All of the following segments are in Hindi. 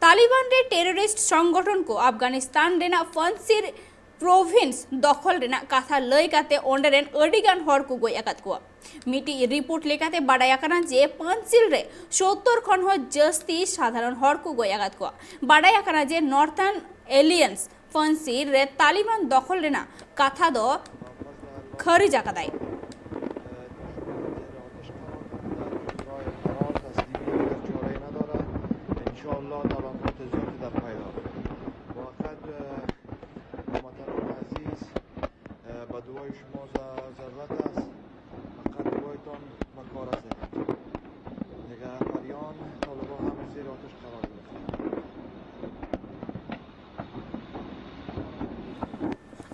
तालिबान रे टेररिस्ट संगठन को अफगानिस्तान रेना फंसीर प्रोविंस दखल रेना कथा लय काते ओंडेरेन अडिगान हर को गय आकात को मिटी रिपोर्ट लेकाते बाडाया कना जे पंसिल रे 70 खन हो जस्ती साधारण हर को गय आकात को बाडाया कना जे नॉर्थर्न एलियंस फंसीर रे तालिबान दखल रेना कथा दो खरी जाकादाय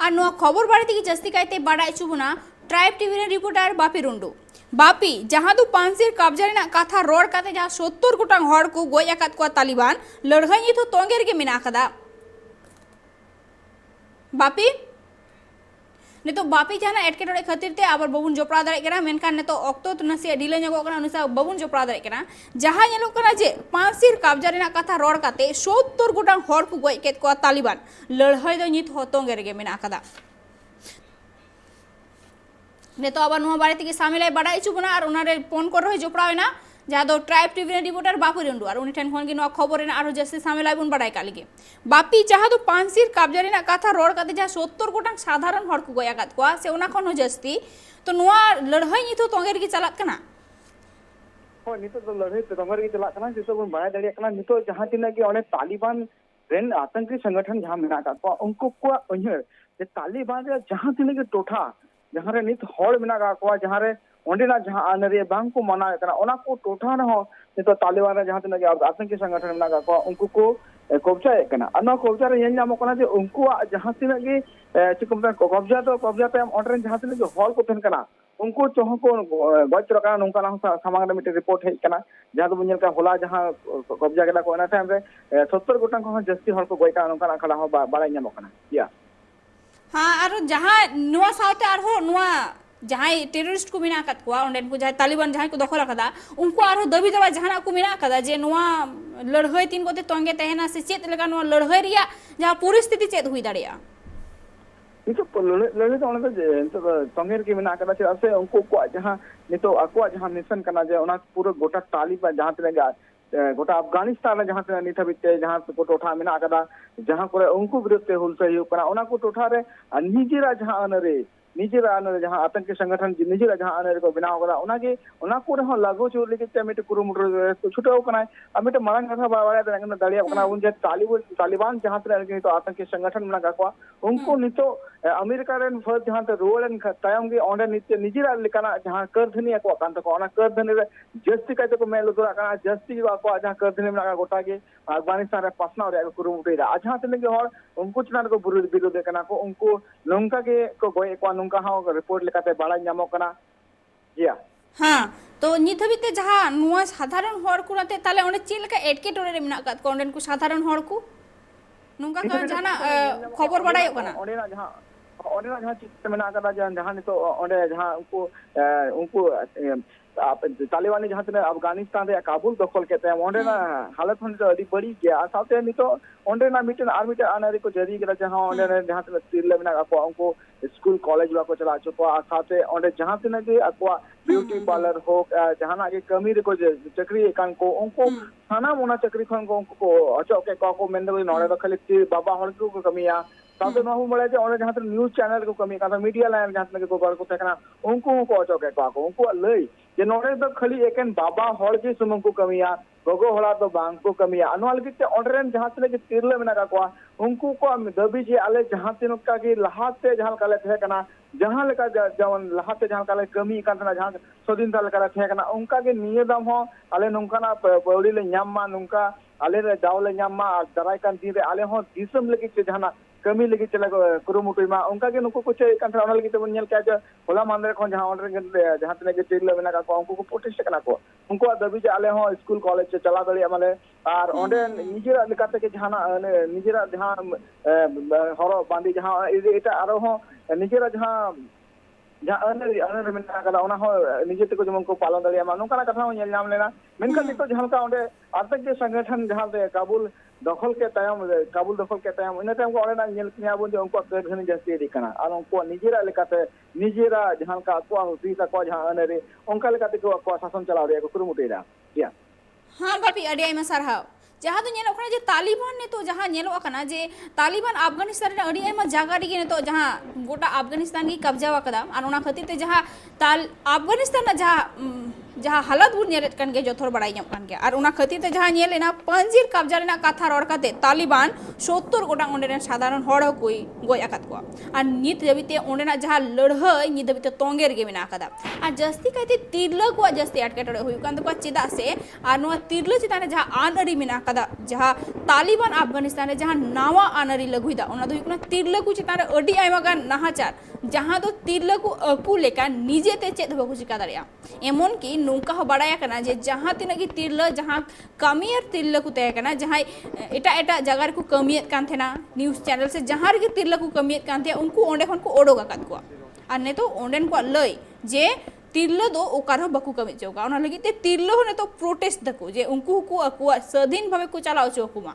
আর নোয়া খবর বাড়ি থেকে জাস্তি কাইতে বাড়াই চুবনা ট্রাইব টিভি रिपोर्टर बापी रुंडू बापी जहां दो पांसिर कब्जा ना कथा रोड काते जहां 70 गोटांग हड़ को गोय आकात को तालिबान लड़ाई तो तोंगेर के मिना कदा बापी ने तो बापी जहां एटकेटोड़े खातिर ते आबर बबुन जोपड़ा दाड़े कना मेनखान ने तो ऑक्तो तो नसे ढीले ᱧᱚᱜᱚᱜ कना अनुसा बबुन जोपड़ा दाड़े कना जहां ᱧᱮᱞᱚᱜ कना जे पांसिर कब्जा रेना कथा रोड काते 70 गोटांग हड़ को गोय केत को तालिबान लड़ाई दो नित होतोंगेर के मिना कदा ने तो आबार बारे की सामिलाई बाड़ाई चुबना और उनारे फोन कर रहे जोपड़ावेना जहाँ दो ट्राइब टीवी रिपोर्टर बापी रुंडू और उनी ठेन खन खबर और जैसे सामिलाई बुन बाड़ाई कालिगे बापी जहाँ दो पांसिर कब्जा रेना कथा रोड काते जहाँ 70 गोटांग साधारण हड़ को गय आकात को से उना खन जस्ती तो नुआ लड़ाई नितो तोंगेर की चलात कना हो नितो तो लड़ाई तो तोंगेर की चलात कना जितो बुन बाड़ाई दाड़िया कना नितो जहाँ तिना की ओने तालिबान रेन आतंकी संगठन जहाँ मेना का को उनको को उन्हें जे तालिबान रे जहाँ तिना की टोठा जहाँ रे नित हड़ मेना का को जहाँ रे ओंडेना जहाँ आनरे बांग को मना कना ओना को टोठा न हो नितो तालिबान रे जहाँ तिना की आतंकी संगठन मेना का को उनको को कब्जा कना अना कब्जा रे येन नाम कना जे उनको जहाँ तिना की चिकम कब्जा पे ओंडरे जहाँ तिना की हड़ को थन कना उनको चोह को गज रखा नौका ना सामांग मिट्टी रिपोर्ट है कना जहाँ तो बुझल का होला जहाँ कब्जा केला को टाइम रे 70 गोटांग को जस्ती हड़ को गय का नौका ना खला हो बाड़ाई नाम कना या हाँ और जहाँ नुआ साउते आर हो नुआ जहाँ टेररिस्ट को मिना कत को ओंडेन को जहाँ तालिबान जहाँ को दखल कदा उनको आरो दबी दबा जहाँ को मिना कदा जे नुआ लड़ाई तीन कोते तोंगे तहना से चेत लगा नुआ लड़ाई रिया जहाँ परिस्थिति चेत हुई दाड़िया नितो लड़ाई तो ओने तो तोंगेर की मिना कदा से से उनको को जहाँ नितो अको जहाँ मिशन करना जे ओना पूरा गोटा तालिबान जहाँ तने गोटा अफगानिस्तान जहाँ से नित हबिते जहाँ को टोठा मेना कदा जहाँ को उनको विरुद्ध हुलसई कना ओना को टोठा रे निजेरा जहाँ अनरे निजेरा अनरे जहाँ आतंकी संगठन निजेरा जहाँ अनरे को बनाव कदा ओना के ओना को रे लागो चो लेके ते मिट कुरुमुटर तो छुटाव कना अमिट मारंग कथा बावाया तने दाड़िया कना उन जे तालिबान जहाँ तने तो आतंकी संगठन मेना का उनको नितो अमेरिका रेन फर्स्ट जहाँ ते रोलन तायम के ओंडे नित्य निजेरा लेकना जहाँ करधनी को कांत को ओना करधनी रे जस्ती का को मेल दुरा कना जस्ती को जहाँ करधनी मेना गोटा के अफगानिस्तान रे पसना रे कुरुमुटेरा जहाँ तने के हर उनको चना को विरोध कना को उनको लंका के को गय को नुंका हां रिपोर्ट लेकाते बाड़ाई नामो कना जिया हाँ तो नित हबिते जहाँ नुआ साधारण हड़ को नाते ताले ओंडे चेल का एटकेटोरे रे मेना कत को ओंडेन को साधारण हड़ को नुंका का जाना खबर बाड़ाई कना ओंडेना जहाँ चित मेना कदा जहाँ नितो ओंडे जहाँ उनको तालिबान जहाँ तने अफगानिस्तान रे काबुल दखल केते ओंडे ना हालत हन अडी बड़ी गया साथे नितो ओंडे ना मिटन आर्मी आनरे को जरी के जहाँ ओंडे जहाँ तने तिरले मेना को उनको स्कूल कॉलेज वा को चला चुको साथे ओंडे जहाँ तने के अक्वा ब्यूटी पार्लर हो जहाँ ना के कमी रे को चक्री कान को उनको थाना मोना चक्री खन को उनको अचो के को मेंदो नोड़े तो खाली बाबा हड़ को कमिया साथे नहु मळे जे ओने जहाँ न्यूज चैनल को कमी का मीडिया लाइन जहाँ तने को बर को तकना उनको अचो के को उनको लई जे नोड़े तो खाली एकन बाबा हड़ के सुमन को कमिया गोगो होला तो बांग को कमिया अनवाल के ओंडरेन जहाँ तने के तिरले मेना का उनको को दबी जे आले जहाँ तिन का के लहाते जहाँ काले थे कना जहाँ लेका जवन लहाते जहाँ काले कमी कांतना जहाँ सदिन ताल करा थे कना उनका के नियदम हो आले नुंकाना पौड़ी ले न्याम्मा नुंका आले रे दावले न्याम्मा दराय कान दिन रे आले हो दिसम लगी से जहाँ कमी लगी चला कुरुमुटुमा उनका के नुको कुछ कांथा ओना लगी तो बन के आज होला मांदरे खन जहाँ ओंडरे जहाँ तने के तिरले मेना का उनको को प्रोटेस्ट कना को उनको दबी जे आले हो स्कूल कॉलेज से चला दड़ी माले और ओंडे निजेरा लेकाते के जहाँ निजेरा जहाँ हरो बांदी जहाँ एटा आरो हो निजेरा जहाँ जहाँ अनर में निजे तक जमन को पालन दाड़ा नौका कथा नाम लेना मेनखान नितो जहाँ अंडे आतंकी संगठन जहाँ काबुल दखल के तायम काबुल दखल के तायम इन तायम को अंडे नाबन उनको काटघानी जास्ती इदिकना और उनको निजेरा लेकाते निजेरा जहाँ का हुसीता को जहाँ अनरे उनका लेकाते को शासन चलाव रे को कुरुमुटेरा या हाँ बापी अड़ी आयमा सारहाव जहाँ तो नेलो जे तालिबान ने तो जहाँ नेलो अकना जे तालिबान अफगानिस्तान रे अड़ी आयमा जागा रे ने तो जहाँ गोटा अफगानिस्तान की कब्जा वकदा और उना खातिर ते जहाँ अफगानिस्तान जहाँ हालत बुन नेलेत कान गे जोथोर बड़ाई ñam कान गे और उना खातिर ते जहाँ नेलेना पंजीर कब्जा रेना कथा रड़ काते तालिबान 70 गोटा ओंडेन साधारण हड़ कोई गय आकात को और नित दबिते ओंडेना जहाँ लड़हय नित दबिते तोंगेर गे मेना आकादा और जस्ती काते तिरला को जस्ती अटकेटड़े हुई कान तो चेदा से और नोआ तिरला चिताने जहाँ आनअड़ी मेना आकादा जहाँ तालिबान अफगानिस्तान जहाँ नावा आनअड़ी लगुइदा ओना दो हुकना तिरला को चिताने अड़ी आयमा गान नाहाचार जहाँ तो तिरला को अकु लेका निजेते चेद बाकु चिका दाड़िया एमन की नौका हो बड़ाया करना जे जहाँ तीना की तिरला जहाँ कमियर तिरला को तय करना जहाँ एटा एटा जगह को कमियत कान थे ना न्यूज़ चैनल से जहाँ रे तिरला को कमियत कान थे उनको ओंडे खन को ओडोगा कात को और ने तो ओंडेन को लय जे तिरला दो ओकार बाकु कमित चौका ओना लगी ते तिरला हो ने तो प्रोटेस्ट दको जे उनको को अकुआ स्वाधीन भावे को चलाओ चौकुमा